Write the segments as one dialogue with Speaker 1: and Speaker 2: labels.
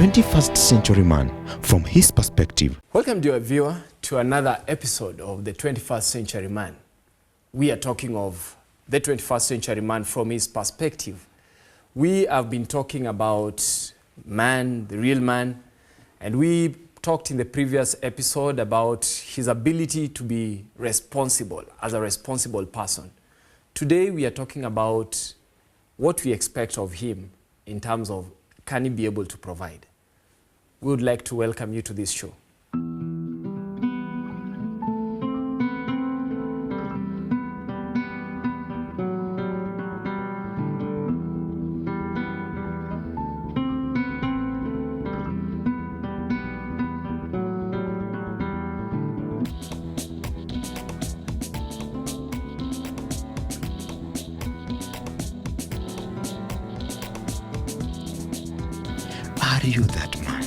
Speaker 1: 21st century man from his perspective.
Speaker 2: Welcome, dear viewer, to another episode of the 21st century man. We are talking of the 21st century man from his perspective. We have been talking about man, the real man, and we talked in the previous episode about his ability to be responsible as a responsible person. Today we are talking about what we expect of him in terms of can he be able to provide. We would like to welcome you to this show.
Speaker 1: Are you that man?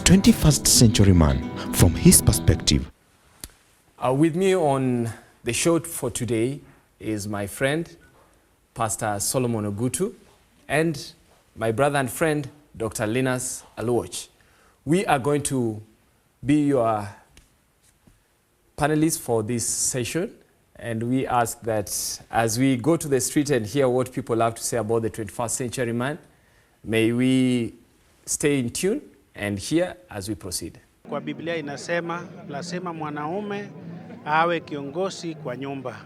Speaker 1: 21st century man from his perspective.
Speaker 2: With me on the show for today is my friend, Pastor Solomon Ogutu, and my brother and friend, Dr. Linus Aluoch. We are going to be your panelists for this session, and we ask that as we go to the street and hear what people have to say about the 21st century man, may we stay in tune and hear as we proceed.
Speaker 3: Kwa Biblia inasema lazima mwanaume awe kiongozi kwa nyumba.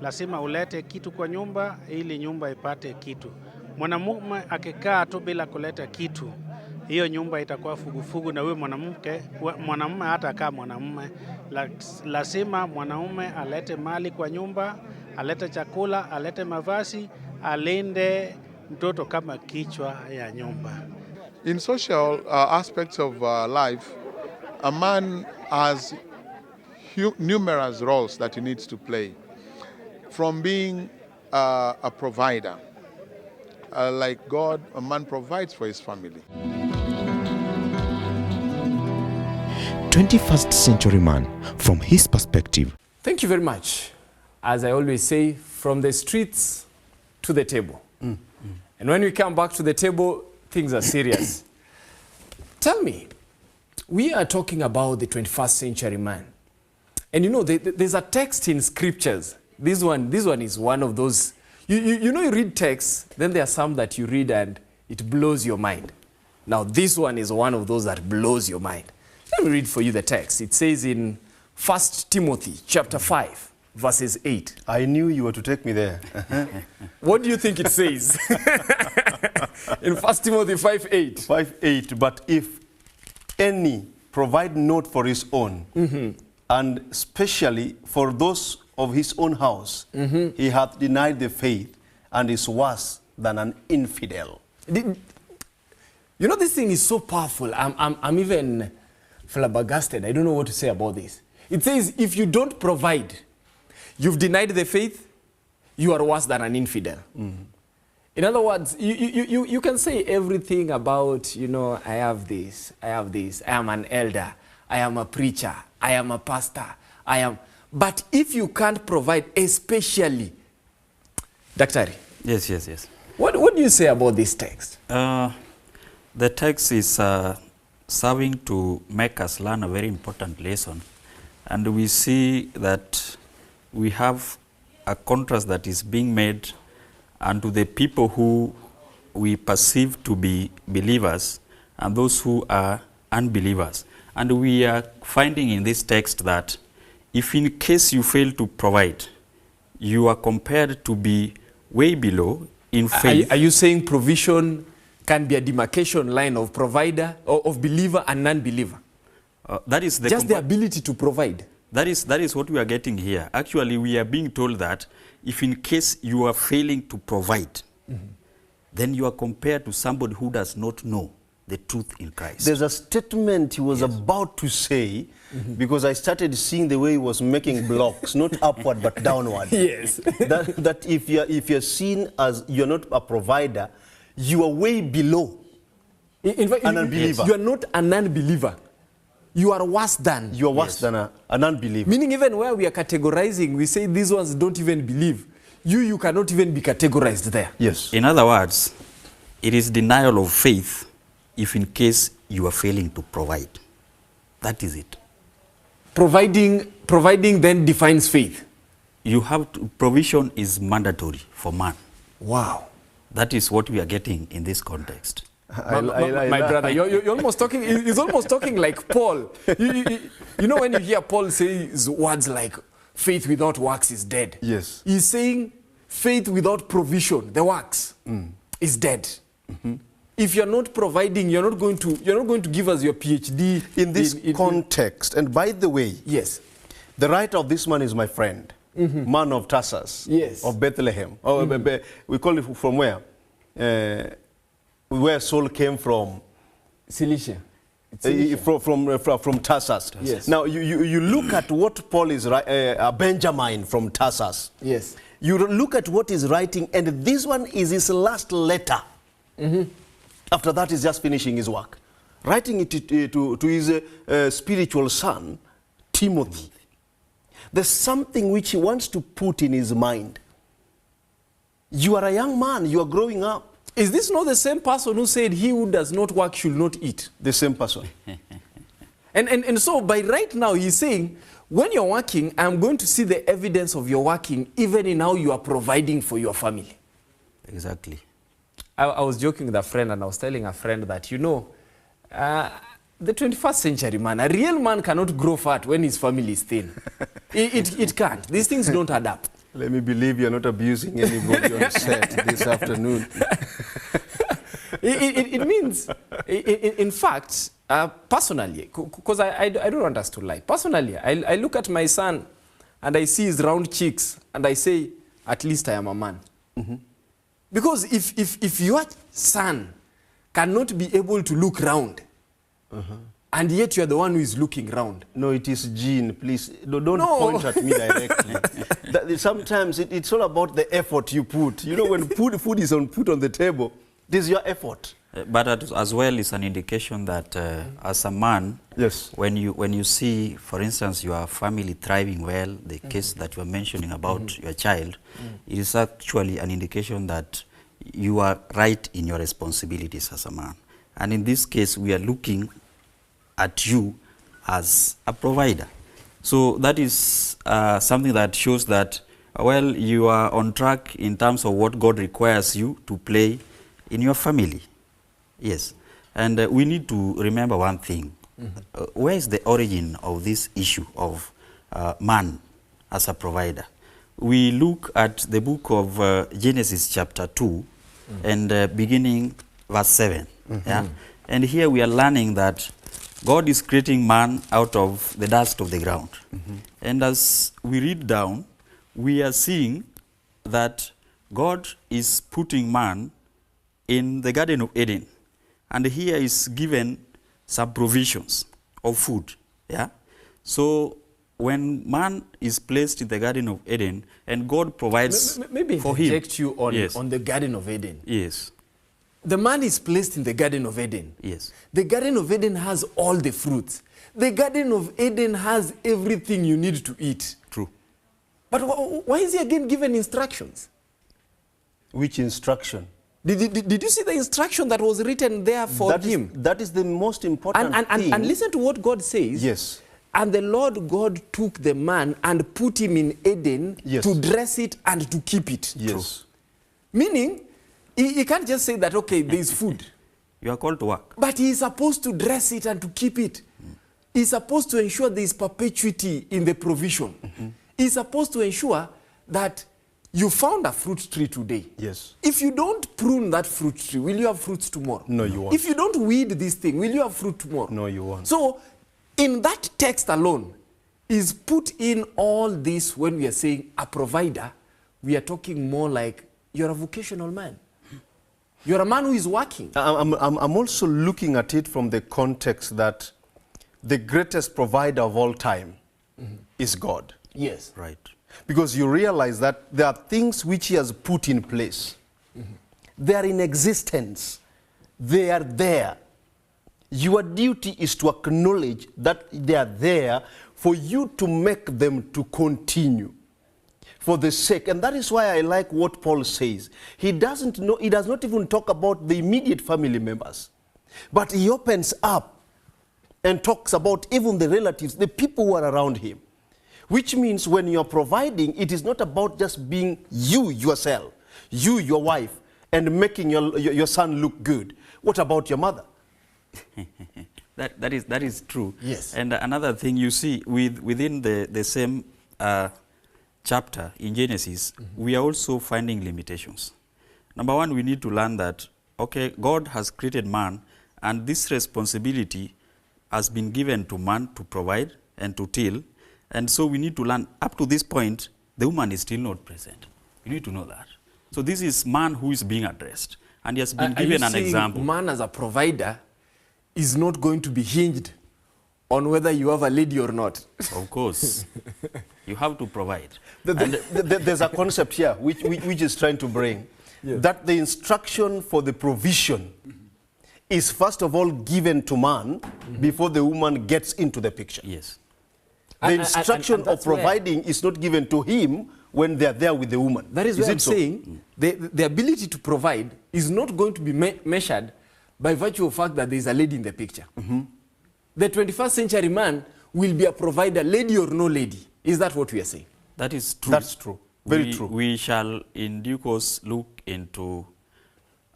Speaker 3: Lazima ulete kitu kwa nyumba ili nyumba ipate kitu. Mwanamume akikaa tu bila kuleta kitu, hiyo nyumba itakuwa fugufugu na huyo mwanamume hata kama mwanamume. Lazima mwanaume alete mali kwa nyumba, alete chakula, alete mavazi, alinde mtoto kama kichwa ya nyumba.
Speaker 4: In social aspects of life, a man has numerous roles that he needs to play. From being a provider, like God, a man provides for his family.
Speaker 1: 21st century man from his perspective.
Speaker 2: Thank you very much. As I always say, from the streets to the table. And when we come back to the table, things are serious. Tell me, we are talking about the 21st century man. And you know, there's a text in scriptures. This one is one of those. You know, you read texts, then there are some that you read and it blows your mind. Now, this one is one of those that blows your mind. Let me read for you the text. It says in 1 Timothy chapter 5, verses 8.
Speaker 5: I knew you were to take me there.
Speaker 2: What do you think it says? In 1 Timothy 5:8.
Speaker 5: 5:8. But if any provide not for his own, and especially for those of his own house, he hath denied the faith and is worse than an infidel.
Speaker 2: You know, this thing is so powerful. I'm even flabbergasted. I don't know what to say about this. It says, if you don't provide, you've denied the faith, you are worse than an infidel. In other words, you can say everything about, you know, I have this, I am an elder, I am a preacher, I am a pastor, but if you can't provide, especially, Daktari.
Speaker 6: Yes.
Speaker 2: What do you say about this text?
Speaker 6: The text is serving to make us learn a very important lesson. And we see that we have a contrast that is being made unto the people who we perceive to be believers and those who are unbelievers. And we are finding in this text that if in case you fail to provide, you are compared to be way below in faith.
Speaker 2: Are you saying provision can be a demarcation line of provider, or of believer and non-believer?
Speaker 6: That is
Speaker 2: just the ability to provide.
Speaker 6: That is what we are getting here. Actually, we are being told that if in case you are failing to provide, then you are compared to somebody who does not know the truth in Christ.
Speaker 5: There's a statement he was about to say, because I started seeing the way he was making blocks, not upward but downward.
Speaker 2: Yes.
Speaker 5: that if you're seen as you're not a provider, you are way below
Speaker 2: in fact,
Speaker 5: an unbeliever.
Speaker 2: You are not an unbeliever. You are worse than.
Speaker 5: You are worse than an unbeliever.
Speaker 2: Meaning even where we are categorizing, we say these ones don't even believe. you cannot even be categorized there.
Speaker 1: Yes.
Speaker 6: In other words, it is denial of faith if in case you are failing to provide. That is it.
Speaker 2: Providing then defines faith.
Speaker 6: You have to, provision is mandatory for man.
Speaker 2: Wow.
Speaker 6: That is what we are getting in this context.
Speaker 2: My brother, you're almost talking, he's almost talking like Paul. You know when you hear Paul say words like, faith without works is dead.
Speaker 1: Yes.
Speaker 2: He's saying faith without provision, the works, is dead. If you're not providing, you're not going to give us your PhD.
Speaker 1: In this context, and by the way,
Speaker 2: yes,
Speaker 1: the writer of this man is my friend, man of Tarsus,
Speaker 2: yes,
Speaker 1: of Bethlehem. We call it from where Saul came from.
Speaker 2: Cilicia.
Speaker 1: From Tarsus.
Speaker 2: Yes.
Speaker 1: Now, you look at what Paul is writing, Benjamin from Tarsus.
Speaker 2: Yes.
Speaker 1: You look at what he's writing, and this one is his last letter. After that, he's just finishing his work. Writing it to his spiritual son, Timothy. There's something which he wants to put in his mind. You are a young man, you are growing up.
Speaker 2: Is this not the same person who said, he who does not work should not eat?
Speaker 1: The same person.
Speaker 2: And so by right now, he's saying, when you're working, I'm going to see the evidence of your working, even in how you are providing for your family.
Speaker 6: Exactly.
Speaker 2: I was joking with a friend, and I was telling a friend that, the 21st century man, a real man cannot grow fat when his family is thin. It can't. These things don't add up.
Speaker 1: Let me believe you're not abusing anybody on set this afternoon.
Speaker 2: It means, in fact, personally, because I don't want us to lie. Personally, I look at my son and I see his round cheeks and I say, at least I am a man. Because if your son cannot be able to look round, and yet you're the one who is looking round.
Speaker 1: No, it is gene, please. Don't point at me directly. Sometimes it's all about the effort you put. You know, when food is put on the table, this is your effort.
Speaker 6: But as well, it's an indication that as a man,
Speaker 1: yes,
Speaker 6: when you see, for instance, your family thriving well, the case that you are mentioning about your child, it is actually an indication that you are right in your responsibilities as a man. And in this case, we are looking at you as a provider. So that is something that shows that, well, you are on track in terms of what God requires you to play in your family. Yes. And we need to remember one thing. Where is the origin of this issue of man as a provider? We look at the book of Genesis chapter 2 and beginning verse 7. Yeah? And here we are learning that God is creating man out of the dust of the ground. And as we read down, we are seeing that God is putting man in the Garden of Eden. And here is given some provisions of food. Yeah? So when man is placed in the Garden of Eden and God provides
Speaker 2: maybe
Speaker 6: for him.
Speaker 2: Maybe you on the Garden of Eden.
Speaker 6: Yes.
Speaker 2: The man is placed in the Garden of Eden.
Speaker 6: Yes.
Speaker 2: The Garden of Eden has all the fruits. The Garden of Eden has everything you need to eat.
Speaker 6: True.
Speaker 2: But why is he again given instructions?
Speaker 1: Which instruction?
Speaker 2: Did you see the instruction that was written there for him?
Speaker 1: That is the most important thing.
Speaker 2: And listen to what God says.
Speaker 1: Yes.
Speaker 2: And the Lord God took the man and put him in Eden to dress it and to keep it.
Speaker 1: Yes.
Speaker 2: True. Meaning, he can't just say that, okay, there is food.
Speaker 6: You are called to work.
Speaker 2: But he is supposed to dress it and to keep it. He's supposed to ensure there is perpetuity in the provision. He's supposed to ensure that you found a fruit tree today.
Speaker 1: Yes.
Speaker 2: If you don't prune that fruit tree, will you have fruits tomorrow?
Speaker 1: No, you won't.
Speaker 2: If you don't weed this thing, will you have fruit tomorrow?
Speaker 1: No, you won't.
Speaker 2: So, in that text alone, is put in all this when we are saying a provider, we are talking more like you're a vocational man. You're a man who is working.
Speaker 1: I'm also looking at it from the context that the greatest provider of all time is God.
Speaker 2: Yes.
Speaker 6: Right.
Speaker 1: Because you realize that there are things which he has put in place. They are in existence. They are there. Your duty is to acknowledge that they are there for you to make them to continue. for the sake, and that is why I like what Paul says. He does not even talk about the immediate family members, but he opens up and talks about even the relatives, the people who are around him. Which means when you're providing, it is not about just being you, yourself, you, your wife, and making your son look good. What about your mother?
Speaker 6: That is true.
Speaker 1: Yes.
Speaker 6: And another thing you see within the same chapter in Genesis, we are also finding limitations. Number one, we need to learn that, okay, God has created man, and this responsibility has been given to man to provide and to till. And so we need to learn, up to this point, the woman is still not present. You need to know that. So this is man who is being addressed. And he has been given an example.
Speaker 2: Man as a provider is not going to be hinged on whether you have a lady or not.
Speaker 6: Of course. You have to provide.
Speaker 1: There's a concept here which is trying to bring, that the instruction for the provision is first of all given to man before the woman gets into the picture.
Speaker 6: Yes.
Speaker 1: The instruction of providing is not given to him when they are there with the woman.
Speaker 2: That is what I'm saying. The ability to provide is not going to be measured by virtue of the fact that there is a lady in the picture. The 21st century man will be a provider, lady or no lady. Is that what we are saying?
Speaker 6: That is true.
Speaker 1: That's true. Very true.
Speaker 6: We shall in due course look into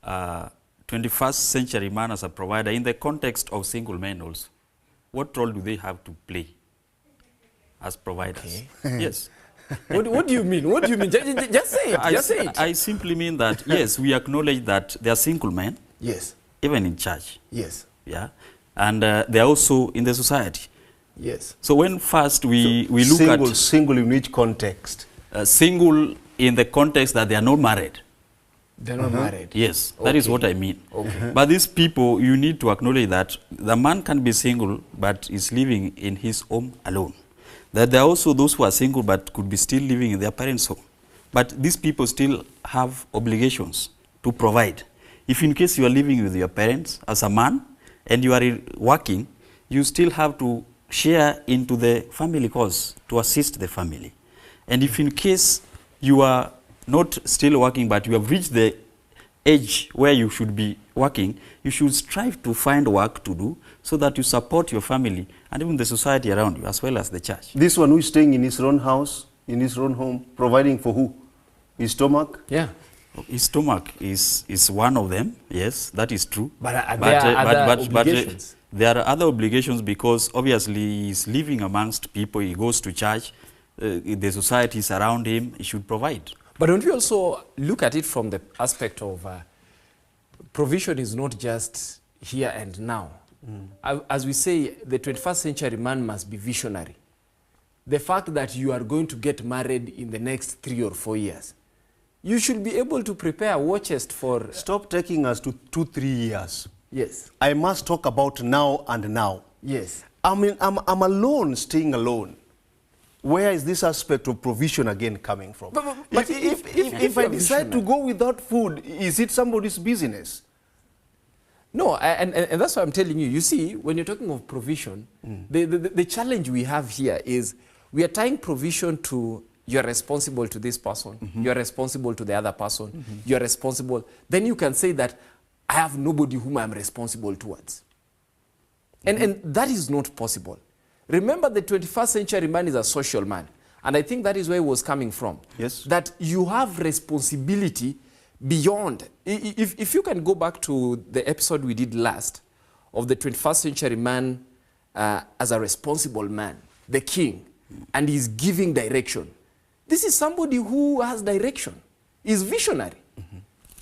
Speaker 6: 21st century man as a provider in the context of single men also. What role do they have to play as providers? Okay. Yes.
Speaker 2: What do you mean? What do you mean? Just say it. Just say it.
Speaker 6: I simply mean that, yes, we acknowledge that there are single men.
Speaker 2: Yes.
Speaker 6: Even in church.
Speaker 2: Yes.
Speaker 6: Yeah. And they are also in the society.
Speaker 2: Yes.
Speaker 6: So when first we look at...
Speaker 1: Single in which context?
Speaker 6: Single in the context that they are not married.
Speaker 2: They're not married.
Speaker 6: Yes, that is what I mean.
Speaker 2: Okay.
Speaker 6: But these people, you need to acknowledge that the man can be single but is living in his home alone. That there are also those who are single but could be still living in their parents' home. But these people still have obligations to provide. If in case you are living with your parents as a man and you are working, you still have to share into the family cause to assist the family. And if in case you are not still working but you have reached the age where you should be working, you should strive to find work to do so that you support your family and even the society around you as well as the church.
Speaker 1: This one who is staying in his own house, in his own home, providing for who? His stomach?
Speaker 2: Yeah.
Speaker 6: His stomach is one of them, yes, that is true.
Speaker 2: But there are other obligations.
Speaker 6: There are other obligations because obviously he's living amongst people, he goes to church, the society is around him, he should provide.
Speaker 2: But don't we also look at it from the aspect of provision is not just here and now. As we say, the 21st century man must be visionary. The fact that you are going to get married in the next 3 or 4 years, you should be able to prepare war chest for...
Speaker 1: Stop taking us to 2-3 years.
Speaker 2: Yes.
Speaker 1: I must talk about now and now.
Speaker 2: Yes.
Speaker 1: I mean, I'm alone, staying alone. Where is this aspect of provision again coming from?
Speaker 2: But
Speaker 1: if I decide to go without food, is it somebody's business?
Speaker 2: No, and that's why I'm telling you. You see, when you're talking of provision, the challenge we have here is we are tying provision to you're responsible to this person, you're responsible to the other person, you're responsible. Then you can say that I have nobody whom I'm responsible towards. And that is not possible. Remember, the 21st century man is a social man. And I think that is where it was coming from.
Speaker 1: Yes.
Speaker 2: That you have responsibility beyond. If you can go back to the episode we did last of the 21st century man as a responsible man, the king, and he's giving direction. This is somebody who has direction, is visionary.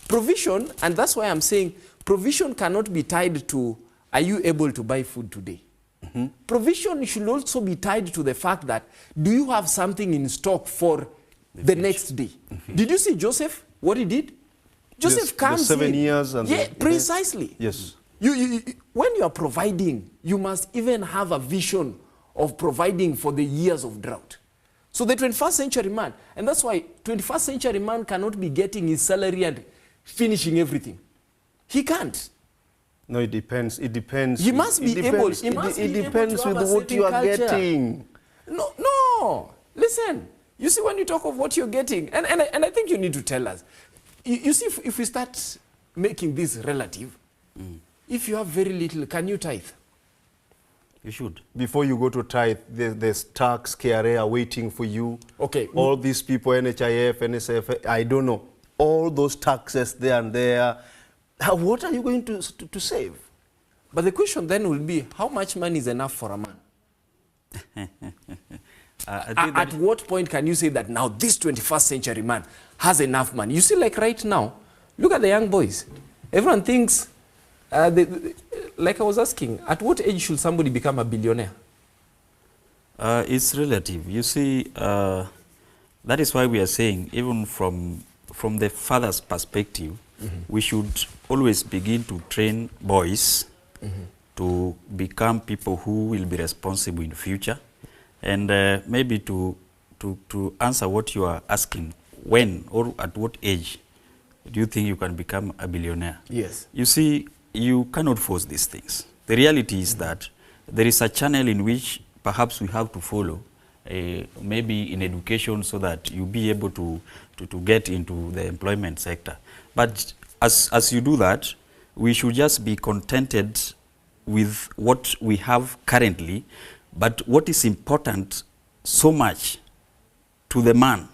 Speaker 2: Provision, and that's why I'm saying provision cannot be tied to, are you able to buy food today? Provision should also be tied to the fact that, do you have something in stock for the next day? Did you see Joseph, what he did? Joseph comes
Speaker 1: the 7
Speaker 2: in.
Speaker 1: years. And
Speaker 2: yeah, precisely.
Speaker 1: Yes.
Speaker 2: When you are providing, you must even have a vision of providing for the years of drought. So the 21st century man, and that's why 21st century man cannot be getting his salary and finishing everything. He can't.
Speaker 1: No, it depends. It depends.
Speaker 2: He must be able.
Speaker 1: It depends with what you are getting.
Speaker 2: No. Listen. You see, when you talk of what you're getting, and I think you need to tell us. You see, if we start making this relative, if you have very little, can you tithe?
Speaker 6: You should.
Speaker 5: Before you go to tithe, there's tax, KRA are waiting for you.
Speaker 2: Okay.
Speaker 5: All these people, NHIF, NSF, I don't know. All those taxes there and there. What are you going to save?
Speaker 2: But the question then will be, how much money is enough for a man? At what point can you say that now this 21st century man has enough money? You see, like right now, look at the young boys. Everyone thinks, like I was asking, at what age should somebody become a billionaire?
Speaker 6: It's relative. You see, that is why we are saying, even from the father's perspective, we should always begin to train boys to become people who will be responsible in the future. And maybe to answer what you are asking, when or at what age do you think you can become a billionaire?
Speaker 2: Yes.
Speaker 6: You see, you cannot force these things. The reality is that there is a channel in which perhaps we have to follow, maybe in education, so that you be able to get into the employment sector. But as you do that, we should just be contented with what we have currently. But what is important so much to the man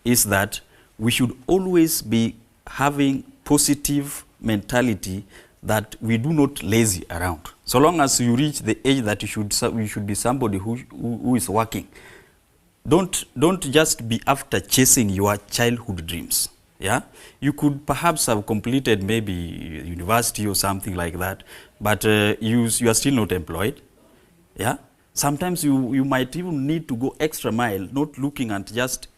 Speaker 6: is that we should always be having positive mentality, that we do not lazy around. So long as you reach the age that you should be somebody who is working, don't just be after chasing your childhood dreams. Yeah, you could perhaps have completed maybe university or something like that, but you are still not employed. Yeah. Sometimes you might even need to go extra mile, not looking at just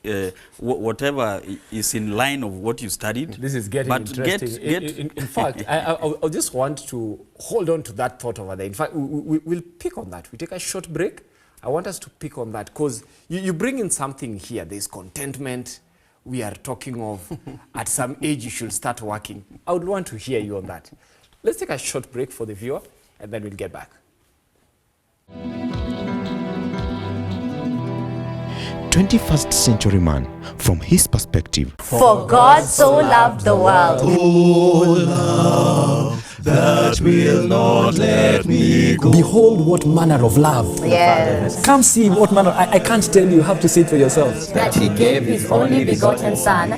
Speaker 6: whatever is in line of what you studied.
Speaker 2: This is getting interesting. In fact, I just want to hold on to that thought over there. In fact, we'll pick on that. We take a short break. I want us to pick on that because you bring in something here. There's contentment. We are talking of at some age you should start working. I would want to hear you on that. Let's take a short break for the viewer and then we'll get back.
Speaker 7: 21st century man from his perspective.
Speaker 8: For God so loved the world.
Speaker 9: Oh, love that will not let me go.
Speaker 10: Behold what manner of love.
Speaker 8: Yes.
Speaker 10: Come see what manner. I can't tell you. You have to see it for yourselves.
Speaker 8: That he gave his only begotten Son.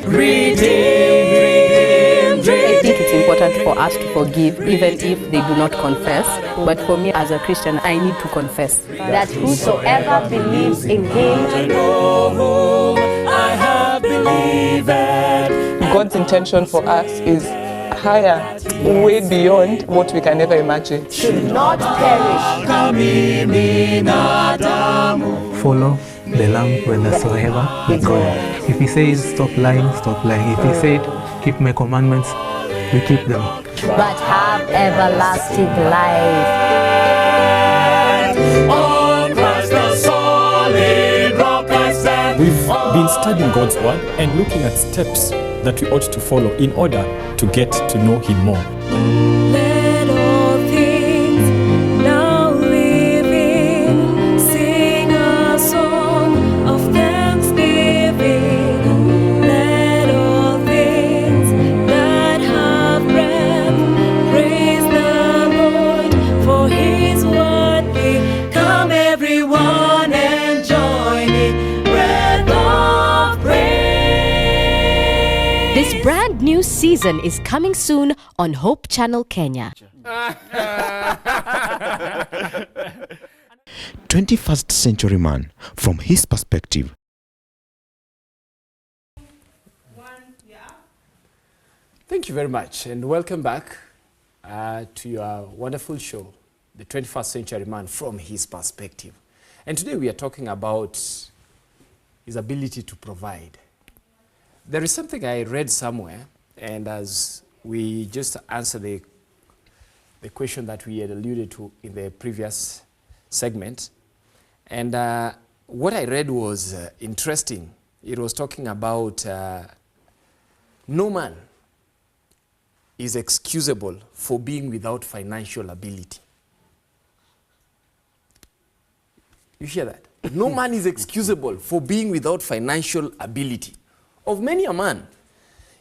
Speaker 11: I think it's important for us to forgive, even if they do not confess. But for me, as a Christian, I need to confess.
Speaker 8: That whosoever believes in him,
Speaker 9: I have believed.
Speaker 12: God's intention for us is higher, way beyond what we can ever imagine.
Speaker 8: should not perish.
Speaker 13: Follow the Lamb whithersoever he goeth. If he says stop lying, stop lying. If he said keep my commandments, we keep them.
Speaker 8: But have everlasting life.
Speaker 9: On Christ the solid rock I stand.
Speaker 10: We've been studying God's word and looking at steps that we ought to follow in order to get to know him more.
Speaker 9: Let all things now living sing a song of thanksgiving. Let all things that have breath praise the Lord, for his worthy. Come everyone and join in breath of praise.
Speaker 14: This brand new season is coming soon on Hope Channel Kenya.
Speaker 7: 21st century man from his perspective.
Speaker 2: Thank you very much and welcome back to your wonderful show, The 21st Century Man from His Perspective. And today we are talking about his ability to provide. There is something I read somewhere, and as we just answer the question that we had alluded to in the previous segment, and what I read was interesting. It was talking about no man is excusable for being without financial ability. You hear that? No man is excusable for being without financial ability. Of many a man,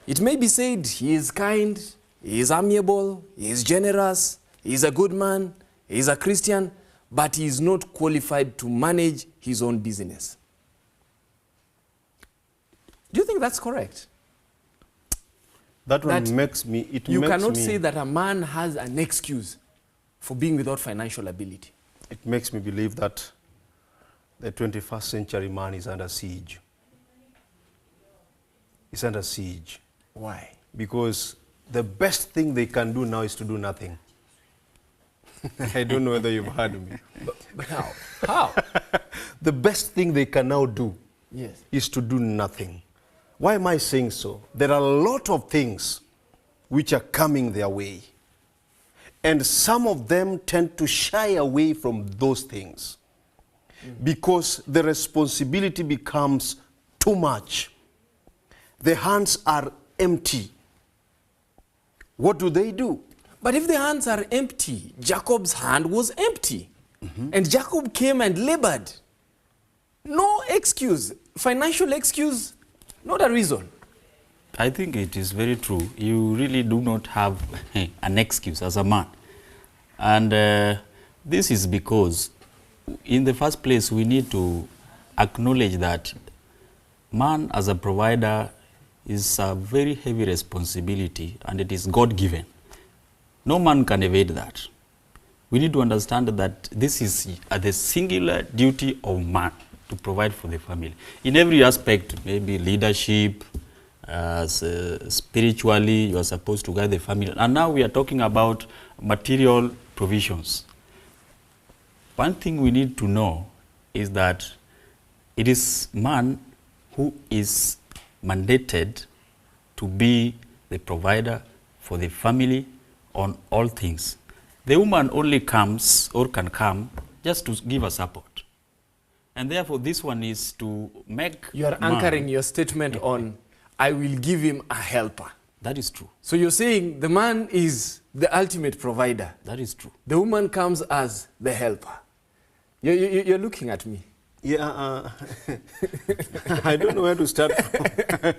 Speaker 2: it may be said he is kind, he is amiable, he is generous, he is a good man, he is a Christian, but he is not qualified to manage his own business. Do you think that's correct?
Speaker 5: That one makes me,
Speaker 2: you cannot say that a man has an excuse for being without financial ability.
Speaker 5: It makes me believe that the 21st century man is under siege. He's under siege.
Speaker 2: Why?
Speaker 5: Because the best thing they can do now is to do nothing. I don't know whether you've heard me.
Speaker 2: But how? How?
Speaker 5: The best thing they can now do
Speaker 2: Yes.
Speaker 5: is to do nothing. Why am I saying so? There are a lot of things which are coming their way. And some of them tend to shy away from those things because the responsibility becomes too much. The hands are empty. What do?
Speaker 2: But if the hands are empty, Jacob's hand was empty. And Jacob came and labored. No excuse. Financial excuse, not a reason.
Speaker 6: I think it is very true. You really do not have an excuse as a man. And this is because, in the first place, we need to acknowledge that man as a provider is a very heavy responsibility, and it is God-given. No man can evade that. We need to understand that this is the singular duty of man to provide for the family. In every aspect, maybe leadership, spiritually, you are supposed to guide the family. And now we are talking about material provisions. One thing we need to know is that it is man who is mandated to be the provider for the family on all things. The woman only comes or can come just to give a support. And therefore this one is to make
Speaker 2: You are anchoring your statement on, I will give him a helper.
Speaker 6: That is true.
Speaker 2: So you're saying the man is the ultimate provider.
Speaker 6: That is true.
Speaker 2: The woman comes as the helper. You're looking at me.
Speaker 5: Yeah, I don't know where to start from.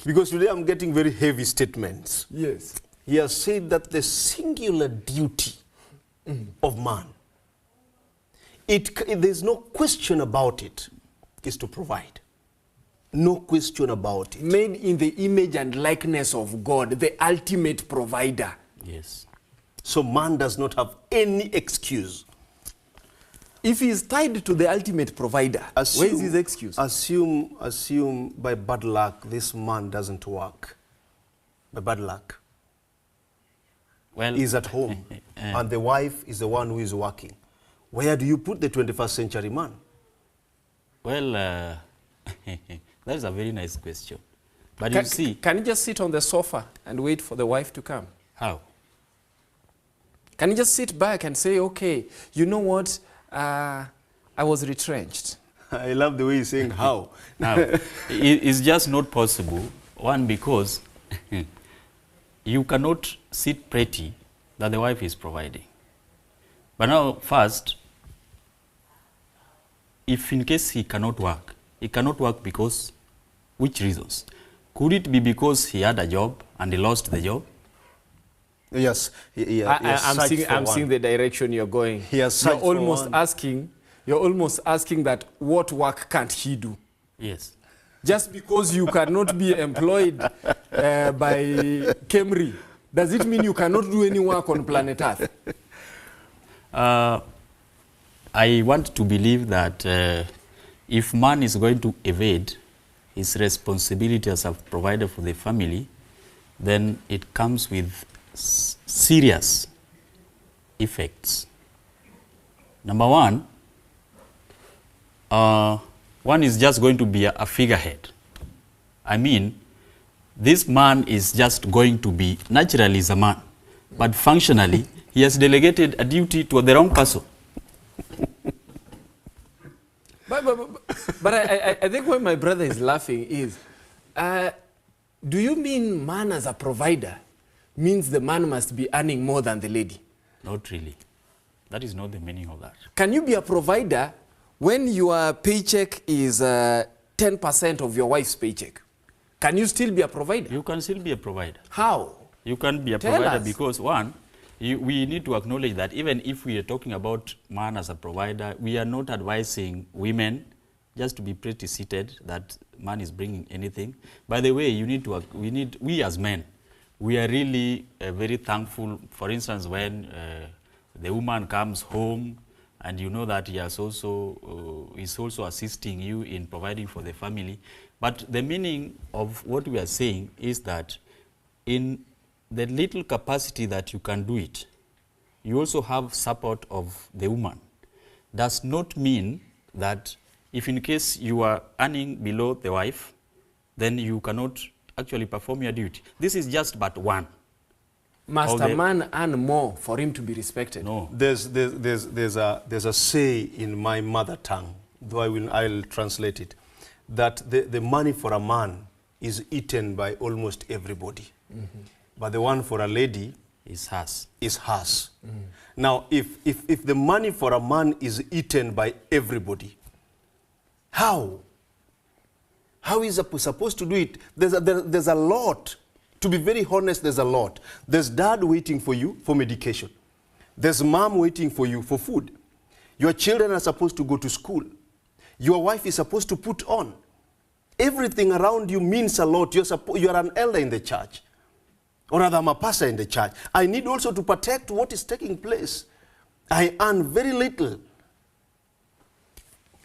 Speaker 5: Because today I'm getting very heavy statements.
Speaker 2: Yes.
Speaker 5: He has said that the singular duty of man, there's no question about it, is to provide. No question about it.
Speaker 2: Made in the image and likeness of God, the ultimate provider.
Speaker 6: Yes.
Speaker 5: So man does not have any excuse.
Speaker 2: If he is tied to the ultimate provider, where is his excuse?
Speaker 5: Assume by bad luck this man doesn't work. By bad luck.
Speaker 6: Well,
Speaker 5: he's at home and the wife is the one who is working. Where do you put the 21st century man?
Speaker 6: Well, that is a very nice question. But
Speaker 2: you
Speaker 6: see...
Speaker 2: Can you just sit on the sofa and wait for the wife to come?
Speaker 6: How?
Speaker 2: Can you just sit back and say, okay, you know what, I was retrenched.
Speaker 5: I love the way you're saying how.
Speaker 6: Now, it's just not possible. One, because you cannot sit pretty that the wife is providing. But now, first, if in case he cannot work because, which reasons? Could it be because he had a job and he lost the job?
Speaker 5: Yes.
Speaker 2: I'm seeing the direction you're going. You're almost asking that what work can't he do?
Speaker 6: Yes.
Speaker 2: Just because you cannot be employed by Kemri, does it mean you cannot do any work on planet Earth?
Speaker 6: I want to believe that if man is going to evade his responsibility as a provider for the family, then it comes with serious effects. Number one, one is just going to be a figurehead. I mean, this man is just going to be, naturally he's a man, but functionally, he has delegated a duty to the wrong person.
Speaker 2: But I think why my brother is laughing is, do you mean man as a provider means the man must be earning more than the lady?
Speaker 6: Not really. That is not the meaning of that.
Speaker 2: Can you be a provider when your paycheck is 10% of your wife's paycheck, can you still be a provider?
Speaker 6: You can still be a provider.
Speaker 2: How?
Speaker 6: You can be a
Speaker 2: Tell
Speaker 6: provider
Speaker 2: us.
Speaker 6: because, one, we need to acknowledge that even if we are talking about man as a provider, we are not advising women just to be pretty seated that man is bringing anything. By the way, we as men, we are really very thankful. For instance, when the woman comes home and you know that he is also assisting you in providing for the family. But the meaning of what we are saying is that in the little capacity that you can do it, you also have support of the woman. Does not mean that if in case you are earning below the wife, then you cannot actually perform your duty. This is just but one.
Speaker 2: Must a man earn more for him to be respected?
Speaker 6: No.
Speaker 5: There's a say in my mother tongue, though I'll translate it, that the money for a man is eaten by almost everybody.
Speaker 2: Mm-hmm.
Speaker 5: But the one for a lady
Speaker 6: is hers.
Speaker 5: Now, if the money for a man is eaten by everybody, how is he supposed to do it? There's a lot. To be very honest, there's a lot. There's dad waiting for you for medication. There's mom waiting for you for food. Your children are supposed to go to school. Your wife is supposed to put on. Everything around you means a lot. You're an elder in the church. Or rather, I'm a pastor in the church. I need also to protect what is taking place. I earn very little.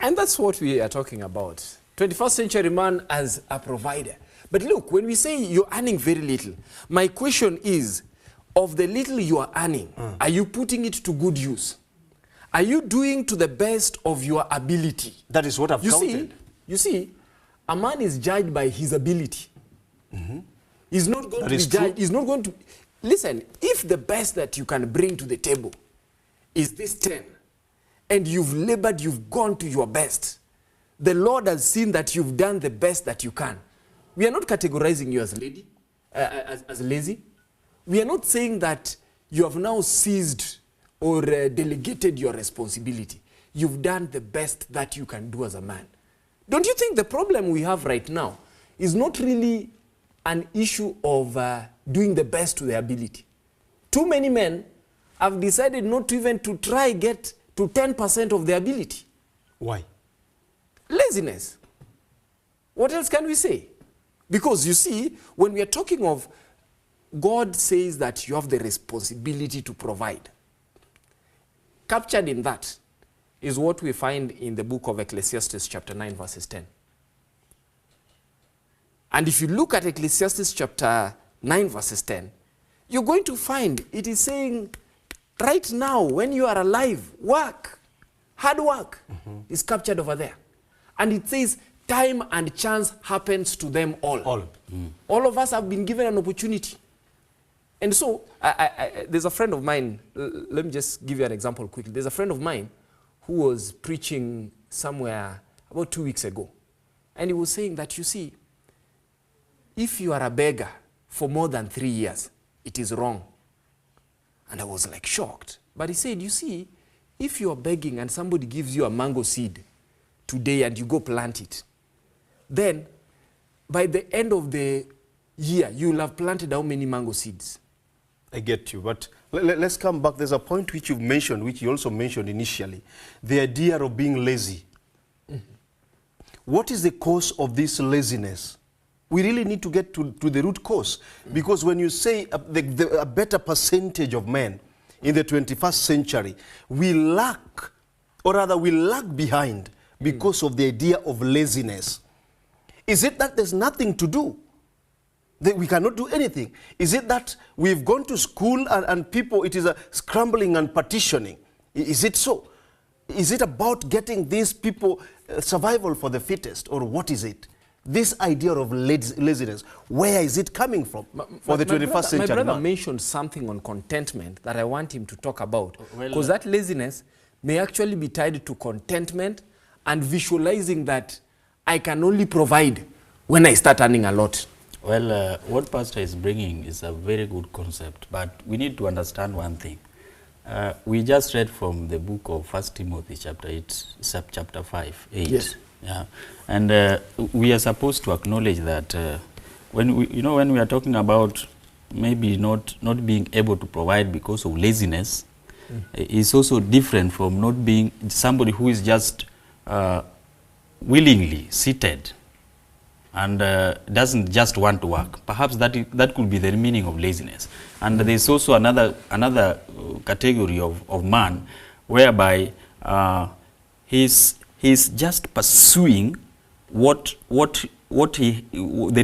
Speaker 2: And that's what we are talking about. 21st century man as a provider. But look, when we say you're earning very little, my question is, of the little you are earning, are you putting it to good use? Are you doing to the best of your ability?
Speaker 5: That is what I've counted.
Speaker 2: You see, a man is judged by his ability.
Speaker 5: Mm-hmm.
Speaker 2: He's not going to be judged. He's not going to... Listen, if the best that you can bring to the table is this 10, and you've labored, you've gone to your best, the Lord has seen that you've done the best that you can. We are not categorizing you as lady, as lazy. We are not saying that you have now seized or delegated your responsibility. You've done the best that you can do as a man. Don't you think the problem we have right now is not really an issue of doing the best to their ability? Too many men have decided not to even to try get to 10% of their ability.
Speaker 5: Why?
Speaker 2: Laziness. What else can we say? Because you see, when we are talking of God says that you have the responsibility to provide. Captured in that is what we find in the book of Ecclesiastes chapter 9 verses 10. And if you look at Ecclesiastes chapter 9 verses 10, you're going to find it is saying right now when you are alive, work, hard work is captured over there. And it says time and chance happens to them all. All of us have been given an opportunity. And so, there's a friend of mine, let me just give you an example quickly. There's a friend of mine who was preaching somewhere about 2 weeks ago. And he was saying that, you see, if you are a beggar for more than 3 years, it is wrong. And I was like shocked. But he said, you see, if you are begging and somebody gives you a mango seed today and you go plant it, then by the end of the year, you will have planted how many mango seeds?
Speaker 5: I get you, but let's come back. There's a point which you've mentioned, which you also mentioned initially, the idea of being lazy. What is the cause of this laziness? We really need to get to the root cause, because when you say a better percentage of men in the 21st century, we lack, or rather we lag behind because of the idea of laziness. Is it that there's nothing to do? That we cannot do anything? Is it that we've gone to school and people, it is a scrambling and partitioning? Is it so? Is it about getting these people survival for the fittest, or what is it? This idea of laziness, where is it coming from for the 21st century?
Speaker 2: My brother mentioned something on contentment that I want him to talk about, because that laziness may actually be tied to contentment and visualizing that I can only provide when I start earning a lot.
Speaker 6: Well, what Pastor is bringing is a very good concept, but we need to understand one thing, We just read from the book of 1 Timothy chapter 8, chapter 5, 8.
Speaker 2: Yes.
Speaker 6: Yeah. And we are supposed to acknowledge that when we are talking about maybe not being able to provide because of laziness, is also different from not being somebody who is just willingly seated and doesn't just want to work. Perhaps that could be the meaning of laziness. And there's also another category of man whereby he's just pursuing the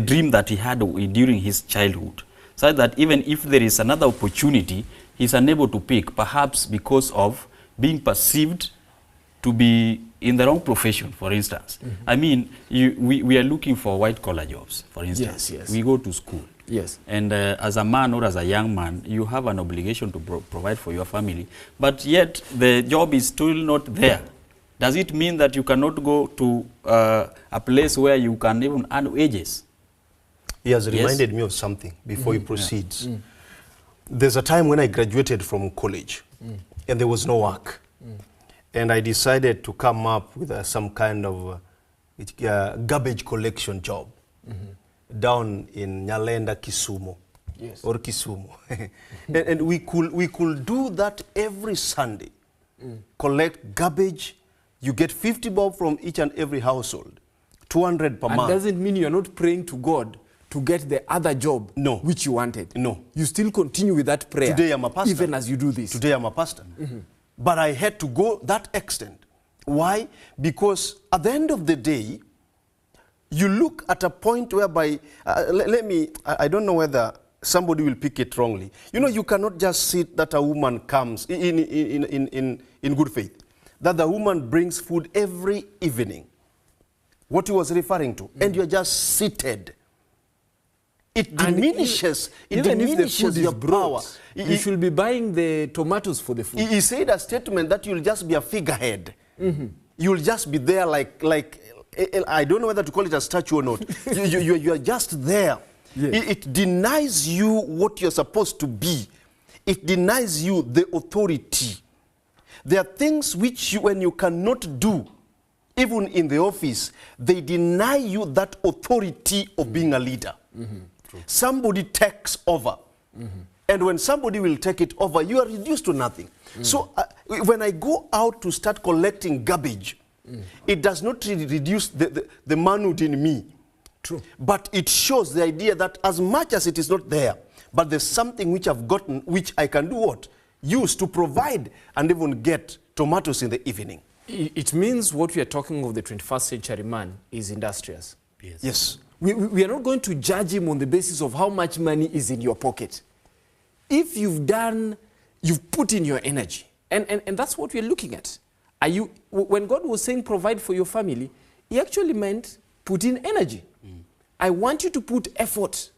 Speaker 6: dream that he had during his childhood, so that even if there is another opportunity, he's unable to pick, perhaps because of being perceived to be in the wrong profession, for instance. I mean, we are looking for white-collar jobs, for instance.
Speaker 2: Yes.
Speaker 6: We go to school.
Speaker 2: Yes.
Speaker 6: And as a man or as a young man, you have an obligation to provide for your family, but yet the job is still not there. Does it mean that you cannot go to a place where you can even earn wages?
Speaker 1: He has reminded me of something before he proceeds. There's a time when I graduated from college and there was no work. And I decided to come up with some kind of garbage collection job down in Nyalenda, Kisumu.
Speaker 2: Yes.
Speaker 1: Or Kisumu. and we could do that every Sunday. Collect garbage. You get 50 bob from each and every household. 200 per month.
Speaker 2: And doesn't mean you're not praying to God to get the other job which you wanted.
Speaker 1: No.
Speaker 2: You still continue with that prayer.
Speaker 1: Today I'm a pastor.
Speaker 2: Even as you do this.
Speaker 1: Today I'm a pastor. But I had to go that extent. Why? Because at the end of the day, you look at a point whereby, I don't know whether somebody will pick it wrongly. You know, you cannot just sit that a woman comes in good faith, that the woman brings food every evening, what he was referring to, and you're just seated. It diminishes,
Speaker 2: even if the food
Speaker 1: your
Speaker 2: is brought,
Speaker 1: power.
Speaker 2: You should be buying the tomatoes for the food.
Speaker 1: He said a statement that you'll just be a figurehead. You'll just be there like I don't know whether to call it a statue or not. You are just there.
Speaker 2: Yes.
Speaker 1: It denies you what you're supposed to be. It denies you the authority. There are things which when you cannot do, even in the office, they deny you that authority of being a leader. Somebody takes over. And when somebody will take it over, you are reduced to nothing. So when I go out to start collecting garbage, it does not really reduce the manhood in me.
Speaker 2: True.
Speaker 1: But it shows the idea that as much as it is not there, but there's something which I've gotten, which I can do what? Use to provide and even get tomatoes in the evening.
Speaker 2: It means what we are talking of the 21st century man is industrious.
Speaker 1: Yes.
Speaker 2: We are not going to judge him on the basis of how much money is in your pocket. If you've put in your energy, and that's what we're looking at. When God was saying provide for your family, he actually meant put in energy. I want you to put effort.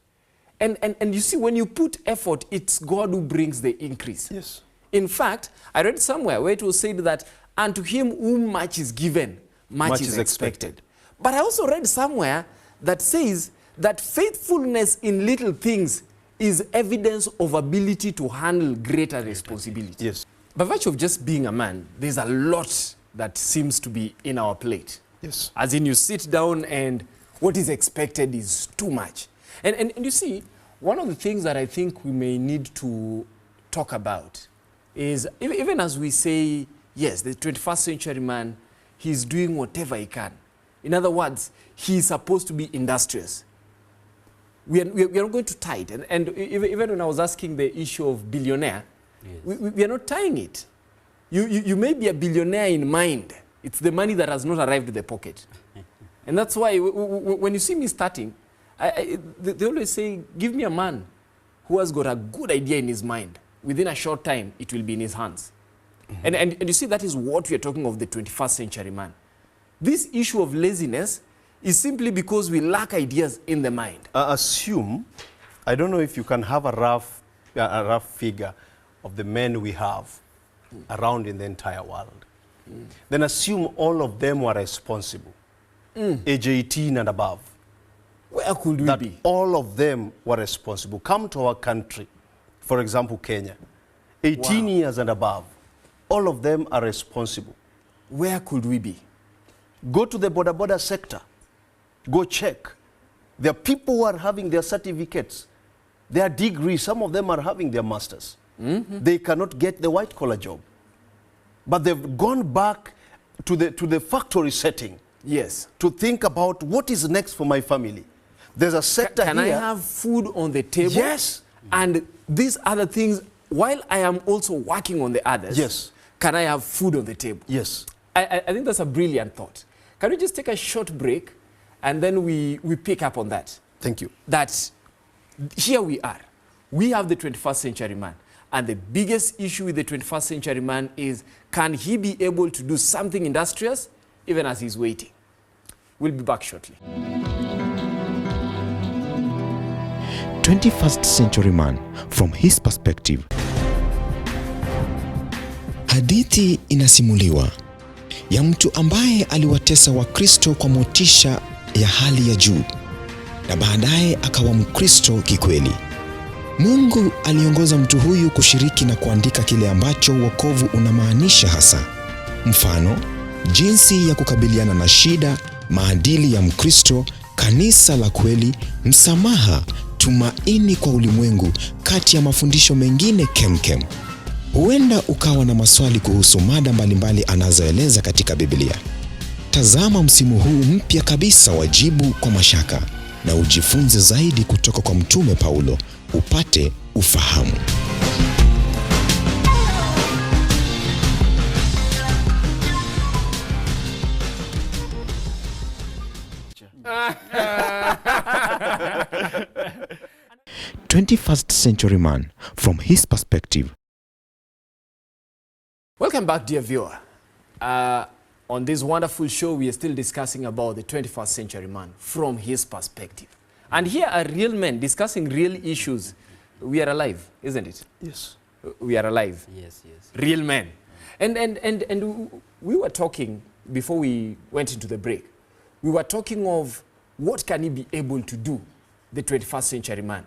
Speaker 2: And you see, when you put effort, it's God who brings the increase.
Speaker 1: Yes.
Speaker 2: In fact, I read somewhere where it was said that unto him whom much is given, much is expected. But I also read somewhere that says that faithfulness in little things is evidence of ability to handle greater responsibility.
Speaker 1: Yes.
Speaker 2: By virtue of just being a man, there's a lot that seems to be in our plate.
Speaker 1: Yes.
Speaker 2: As in, you sit down and what is expected is too much. And you see, one of the things that I think we may need to talk about is, even as we say, yes, the 21st century man, he's doing whatever he can. In other words, he's supposed to be industrious. We are not going to tie it. And even when I was asking the issue of billionaire, we are not tying it. You may be a billionaire in mind. It's the money that has not arrived in the pocket. And that's why when you see me starting, they always say, give me a man who has got a good idea in his mind. Within a short time, it will be in his hands. And you see, that is what we are talking of the 21st century man. This issue of laziness is simply because we lack ideas in the mind.
Speaker 1: Assume, I don't know if you can have a rough figure of the men we have around in the entire world. Then assume all of them were responsible, age 18 and above.
Speaker 2: Where could we be?
Speaker 1: All of them were responsible. Come to our country, for example, Kenya, 18 years and above, all of them are responsible.
Speaker 2: Where could we be?
Speaker 1: Go to the border sector. Go check. There are people who are having their certificates, their degrees. Some of them are having their masters. They cannot get the white-collar job. But they've gone back to the factory setting.
Speaker 2: Yes.
Speaker 1: To think about what is next for my family. There's a sector
Speaker 2: Can
Speaker 1: here.
Speaker 2: I have food on the table?
Speaker 1: Yes.
Speaker 2: And these other things, while I am also working on the others,
Speaker 1: yes,
Speaker 2: can I have food on the table?
Speaker 1: Yes.
Speaker 2: I think that's a brilliant thought. Can we just take a short break and then we pick up on that?
Speaker 1: Thank you.
Speaker 2: That here we are. We have the 21st century man. And the biggest issue with the 21st century man is, can he be able to do something industrious even as he's waiting? We'll be back shortly.
Speaker 7: 21st century man from his perspective.
Speaker 15: Hadithi inasimuliwa ya mtu ambaye aliwatesa Wakristo kwa motisha ya hali ya juu na baadaye akawa Mkristo kikweli. Mungu aliongoza mtu huyu kushiriki na kuandika kile ambacho wokovu unamaanisha hasa. Mfano, jinsi ya kukabiliana na shida, maadili ya Mkristo, kanisa la kweli, msamaha, tumaini kwa ulimwengu, kati ya mafundisho mengine kemkem. Huenda ukawa na maswali kuhusu mada mbalimbali anazoeleza katika Biblia. Tazama msimu huu mpya kabisa wa Jibu kwa Mashaka na ujifunze zaidi kutoka kwa Mtume Paulo, upate ufahamu.
Speaker 7: "21st century man from his perspective."
Speaker 2: Welcome back, dear viewer. On this wonderful show, we are still discussing about the 21st century man from his perspective. And here are real men discussing real issues. We are alive, isn't it?
Speaker 1: Yes.
Speaker 2: We are alive.
Speaker 6: Yes, yes.
Speaker 2: Real men. And we were talking, before we went into the break, we were talking of what can he be able to do, the 21st century man.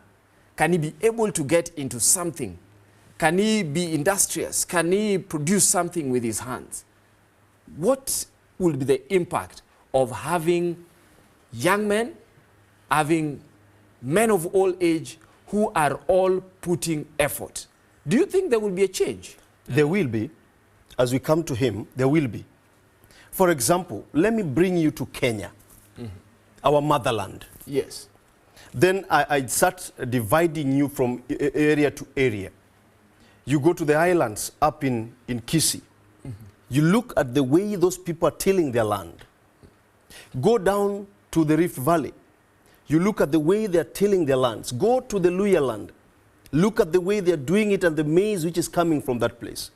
Speaker 2: Can he be able to get into something? Can he be industrious? Can he produce something with his hands? What will be the impact of having young men, having men of all age who are all putting effort? Do you think there will be a change?
Speaker 1: There will be. As we come to him, there will be. For example, let me bring you to Kenya, our motherland.
Speaker 2: Yes.
Speaker 1: Then I start dividing you from area to area. You go to the islands up in Kisii. You look at the way those people are tilling their land. Go down to the Rift Valley. You look at the way they are tilling their lands. Go to the Luya land. Look at the way they are doing it and the maize which is coming from that place.